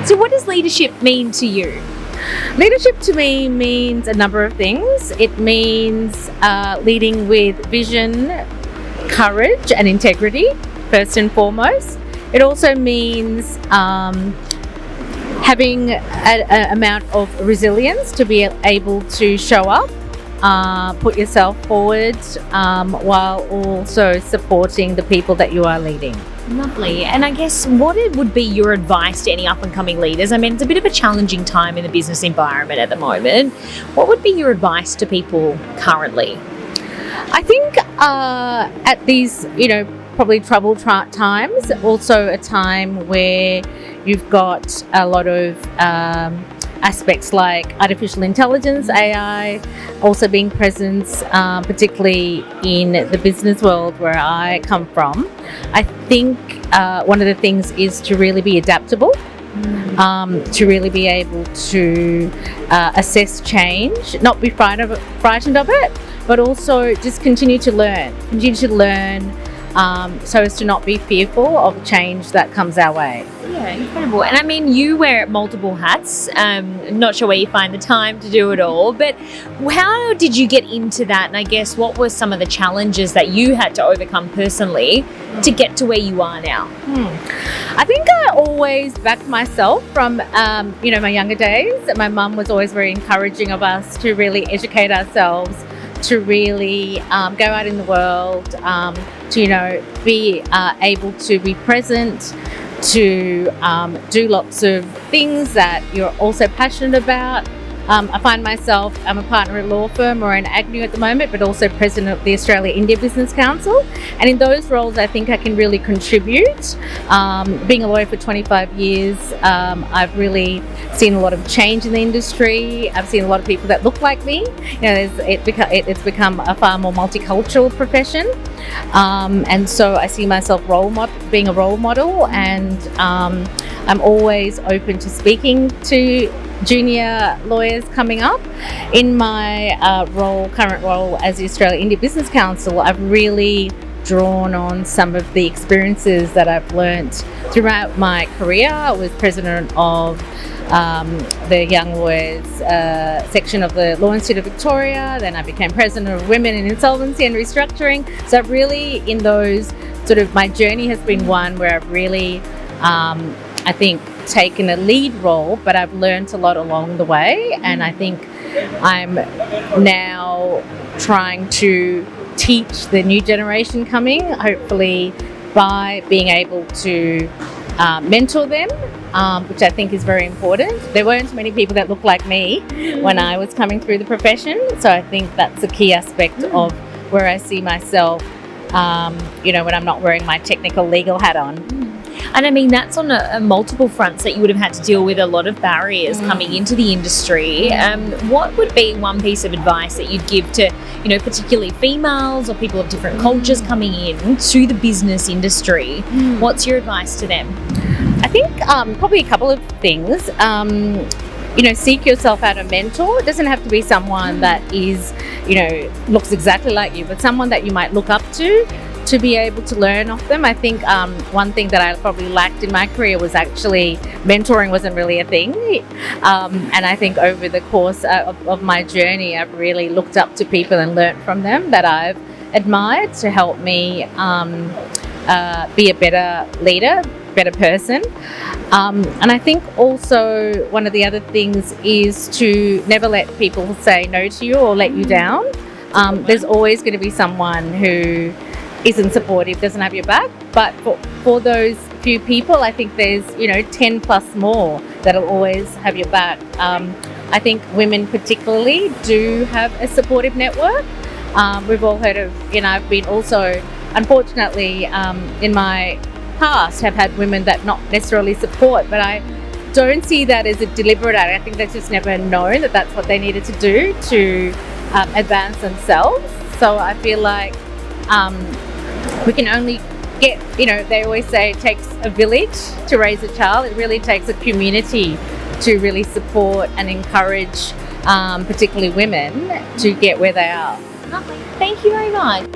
So what does leadership mean to you? Leadership to me means a number of things. It means leading with vision, courage and integrity, first and foremost. It also means having an amount of resilience to be able to show up, put yourself forward, while also supporting the people that you are leading. Lovely. And I guess what would be your advice to any up and coming leaders? I mean, it's a bit of a challenging time in the business environment at the moment. What would be your advice to people currently? I think at these, probably troubled times, also a time where you've got a lot of aspects like artificial intelligence, AI, also being present, particularly in the business world where I come from. I think one of the things is to really be adaptable, to really be able to assess change, not be frightened of it, but also just continue to learn, so as to not be fearful of change that comes our way. Yeah, incredible. And I mean, you wear multiple hats. Not sure where you find the time to do it all, but how did you get into that? And I guess what were some of the challenges that you had to overcome personally to get to where you are now? I think I always backed myself from, my younger days. My mum was always very encouraging of us to really educate ourselves, to really go out in the world, to be able to be present, to do lots of things that you're also passionate about. I find myself, I'm a partner at a law firm or in Agnew at the moment, but also president of the Australia-India Business Council. And in those roles, I think I can really contribute. Being a lawyer for 25 years, I've really seen a lot of change in the industry. I've seen a lot of people that look like me. It's become a far more multicultural profession. And so I see myself being a role model, and I'm always open to speaking to junior lawyers coming up. In my current role as the Australia-India Business Council, I've really drawn on some of the experiences that I've learnt throughout my career. I was president of the Young Lawyers section of the Law Institute of Victoria. Then I became president of Women in Insolvency and Restructuring. So I've really, in those my journey has been one where I've really, I think, taken a lead role, but I've learned a lot along the way. And I think I'm now trying to teach the new generation coming, hopefully by being able to mentor them, which I think is very important. There weren't many people that looked like me when I was coming through the profession, so I think that's a key aspect of where I see myself, when I'm not wearing my technical legal hat on. And I mean, that's on a multiple fronts that you would have had to deal with a lot of barriers coming into the industry. What would be one piece of advice that you'd give to, particularly females or people of different cultures coming in to the business industry? What's your advice to them? I think probably a couple of things. Seek yourself out a mentor. It doesn't have to be someone that is, looks exactly like you, but someone that you might look up to be able to learn off them. I think one thing that I probably lacked in my career was actually mentoring wasn't really a thing. And I think over the course of my journey, I've really looked up to people and learned from them that I've admired to help me be a better leader, better person. And I think also one of the other things is to never let people say no to you or let you down. There's always going to be someone who isn't supportive, doesn't have your back, but for those few people, I think there's 10 plus more that'll always have your back. I think women particularly do have a supportive network. We've all heard of, I've been also, unfortunately, in my past have had women that not necessarily support, but I don't see that as a deliberate act. I think they've just never known that that's what they needed to do to advance themselves. So I feel like we can only get, they always say it takes a village to raise a child. It really takes a community to really support and encourage particularly women to get where they are. Lovely. Thank you very much.